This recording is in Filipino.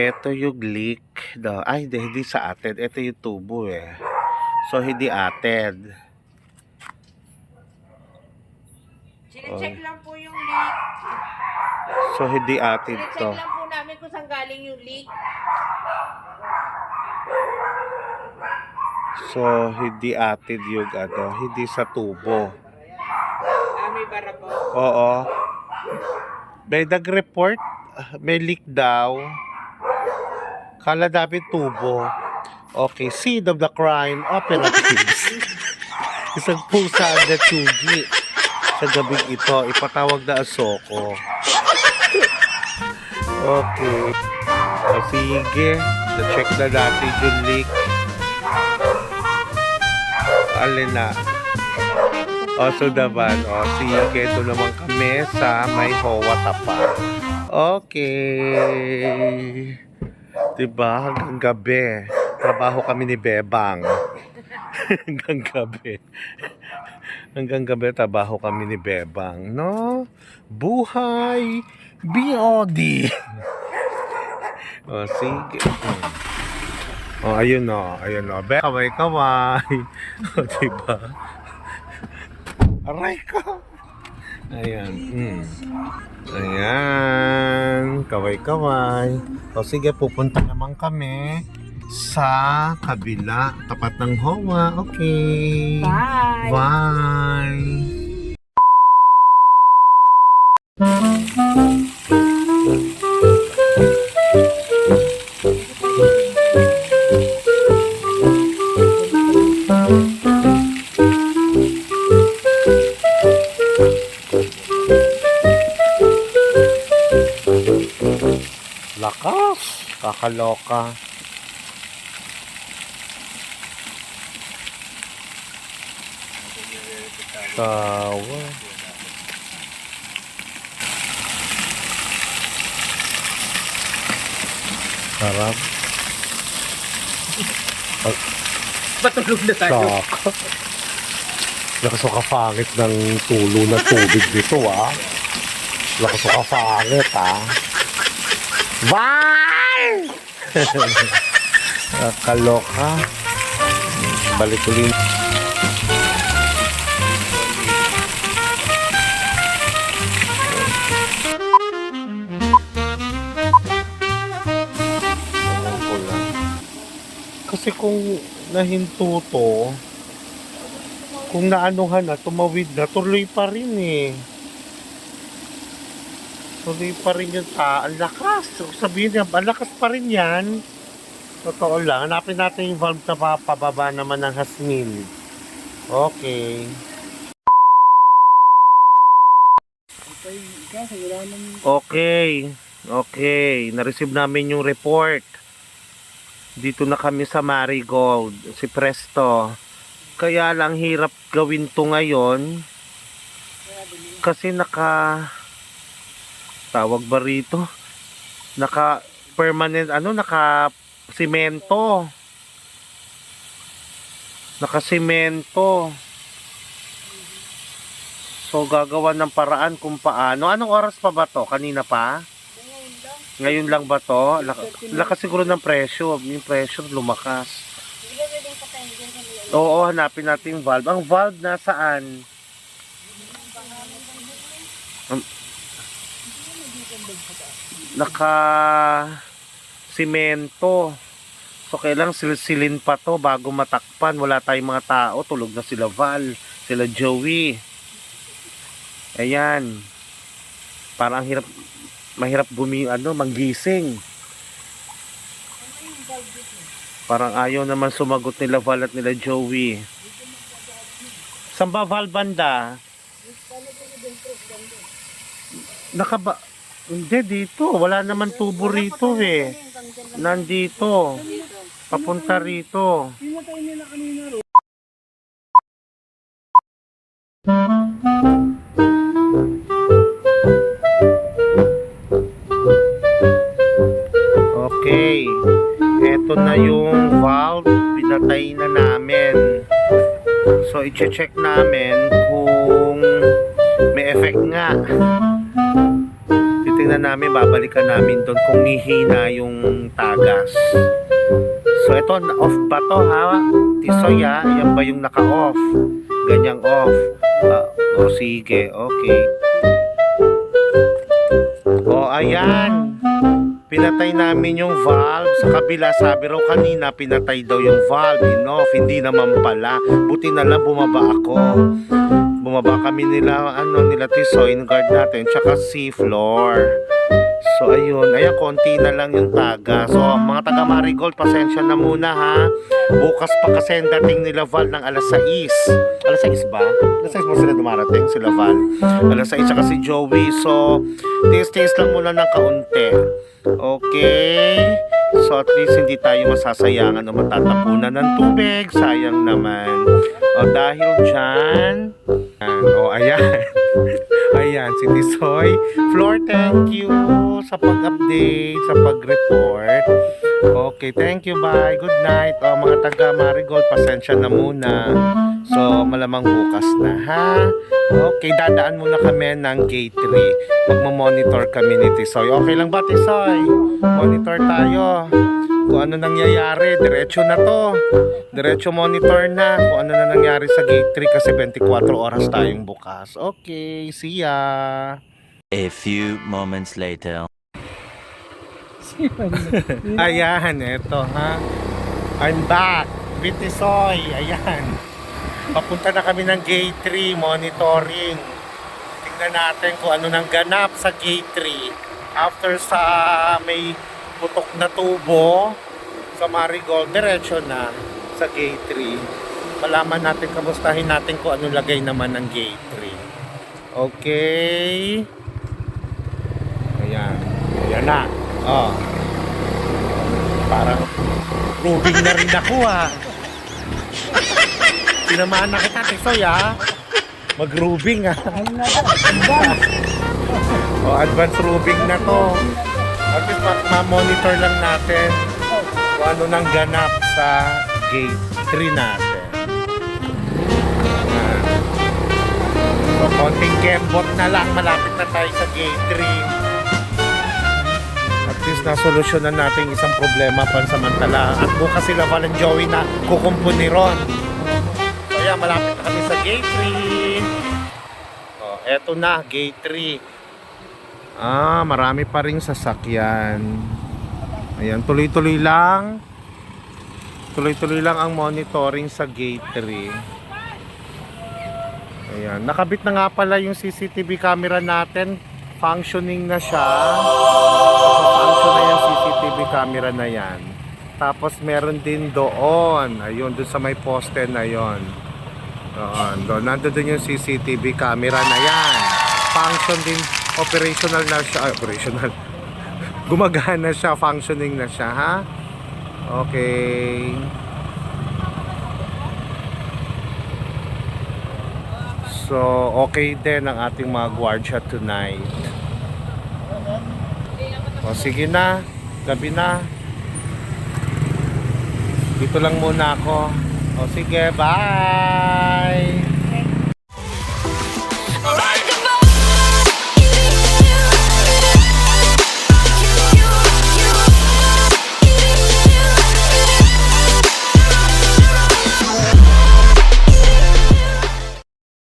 Ito yung leak daw. Ay, hindi sa atin. Ito yung tubo eh. So, hindi atin. Sine-check lang po yung leak. So, hindi atin to. Sine-check lang po namin kung saan galing yung leak. So, hindi atin yung ano. Hindi sa tubo. May bara po. Oo. May nag-report. May leak daw. Kala namin tubo. Okay, scene of the crime operatives. Isang pusa ang natsugi sa gabing ito. Ipatawag na asoko. Okay. O sige. Na-check na natin yung leak. Alin na. O so naman. O sige. Ito naman kami sa may Hoa Tapa. Okay. Diba? Hanggang gabi. Trabaho kami ni Bebang. Hanggang gabi. Hanggang gabi trabaho kami ni Bebang. No? Buhay BOD. O, sige. O, ayun o. Ayun o. Kaway-kaway. O, diba? Aray ko. Ayan. Ayan. Kaway-kaway. O, sige. Pupunta naman kami sa kabila, tapat ng Hoa. Okay. Bye! Bye! Lakas! Kakaloka. Tawa. Sarap. Patulog na tayo. Saka. Lakas o kafangit ng tulo ng tubig dito ah. Lakas o kafangit ah. Bye! Kaloka. Balik ulit. Kasi kung nahinto to, kung naanuhan na, tumawid na, tuloy pa rin eh. Tuloy pa rin yung ang lakas. Sabihin niya, ang lakas pa rin yan. Totoo lang. Hanapin natin yung valve na pababa naman ng Hasmin. Okay. Okay. Okay. Na-receive namin yung report. Dito na kami sa Marigold, si Presto. Kaya lang hirap gawin to ngayon. Kasi tawag ba rito? Naka permanent, naka simento. Naka simento. So gagawa ng paraan kung paano. Anong oras pa ba to? Kanina pa? Ngayon lang ba to? Lakas siguro ng presyo. Yung presyo lumakas. Oo, hanapin natin yung valve. Ang valve nasaan? Naka simento. So kailang silsilin pa to bago matakpan. Wala tayong mga tao. Tulog na sila Val. Sila Joey. Ayan. Parang mahirap manggising. Parang ayaw naman sumagot nila Val at nila Joey. Saan ba Val banda? Hindi dito. Wala naman tubo rito eh. Nandito. Papunta rito. Okay. Ito na yung valve. Pinatay na namin. So, i-check namin kung may effect nga. Titingnan titingnan namin, babalikan namin doon kung mihina yung tagas. So ito, off ba to ha? Tisoy ha? Yan ba yung naka-off? Ganyang off. O sige, okay. O ayan. Pinatay namin yung valve. Sa kabila, sabi raw kanina, pinatay daw yung valve. Enough, hindi naman pala. Buti na lang bumaba ako. Bumaba kami nila Tisoy, yung guard natin, tsaka si Floor. So ayun, ayan, konti na lang yung taga. So mga taga Marigold, pasensya na muna ha. Bukas pa kasi ang dating nila Val ng alas 6. Alas 6 ba? Alas 6 mo sila dumarating, sila Val. Alas 6 tsaka si Joey. So tiis-tiis lang muna ng kaunti. Okay. So at least hindi tayo masasayangan o matatapunan ng tubig. Sayang naman. O dahil dyan, ayan. Ayan, si Tisoy. Floor, thank you sa pag-update, sa pag-report. Okay, thank you, bye. Good night. Mga taga Marigold, pasensya na muna. So, malamang bukas na, ha? Okay, dadaan muna kami ng gate 3. Magmamonitor kami ni Tisoy. Okay lang ba, Tisoy? Monitor tayo. Kung ano nangyayari, diretso na to. Diretso monitor na kung ano na nangyari sa gate 3 kasi 24 oras tayong bukas. Okay, see ya. A few moments later. Ayan, eto ha. I'm back with Tisoy. Ayan. Papunta na kami ng gate 3 monitoring. Tingnan natin kung ano nang ganap sa gate 3. After sa may putok na tubo sa Marigold, diretso na sa gate 3. Malaman natin, kamustahin natin kung ano lagay naman ng gate 3. Okay. Ayan. Ayan na. Oh. Parang rubing na rin ako ha. Tinamaan na kita, Tisoy ha. Mag-rubing ha. Oh, advance rubing na to. At least ma-monitor lang natin kung ano nang ganap sa gate 3 natin. So, konting kembot na lang. Malapit na tayo sa gate 3. At least nasolusyonan natin isang problema pansamantala. At bukas sila Val and Joey na kukumpuni ron. So, ayan, malapit na kami sa gate 3. Oh, eto na, gate 3. Marami pa ring sasakyan. Ayan, tuloy-tuloy lang. Tuloy-tuloy lang ang monitoring sa gate 3. Ayan, nakabit na nga pala yung CCTV camera natin. Functioning na siya. Function na yung CCTV camera na yan. Tapos meron din doon. Ayun, doon sa may poste na yon. Doon, nandun yung CCTV camera na yan. Function din. Operational na siya. Operational. Gumagana siya. Functioning na siya, ha? Okay. So, okay din ang ating mga guardia tonight. O, sige na. Gabi na. Dito lang muna ako. O, sige. Bye!